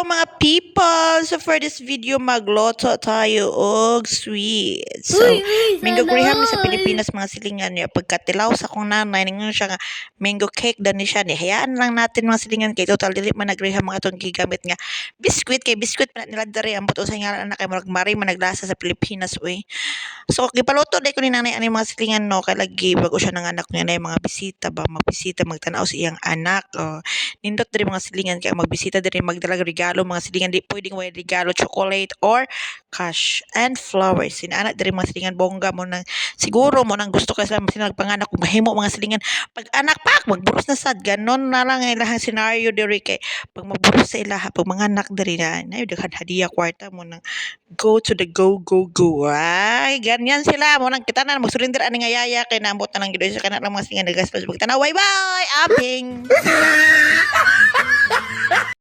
mga people! So for this video, magloto tayo og sweet. So, mango graham ni sa Pilipinas mga silingan niya. Pagkatilaw sa kong nanay, ningon siya nga mango cake dan ni siya. Ni hayaan lang natin mga silingan kay total dili man nagraham mga itong gigamit nga biskwit kay biskwit pa nila dere ang buto sa ngalan na kay murag mari man naglasa sa Pilipinas uy. So gipaluto dai ko ni nanay ani mga silingan no kay lagi bago siya ng anak niya na mga bisita ba magbisita magtanaw sa iyang anak. Nindot diri mga silingan kay magbisita diri magdala regalo mga silingan di pwedeng way regalo chocolate or cash and flowers. Sinana diri mga silingan bongga mo nang siguro mo nang gusto ka sa sinag panganak kung mahimo mga silingan pag anak pak magburos na sad ganon na lang ang ilahang scenario diri kay pag magburos sa ilaha pag mga anak diri na daghan hadiah kwarta mo nang go to the go ay ganyan sila mo nang kita na magsurrender ani nga yaya kay naambot na lang gid sa kana lang mga silingan nagastos pag tanaw bye bye abing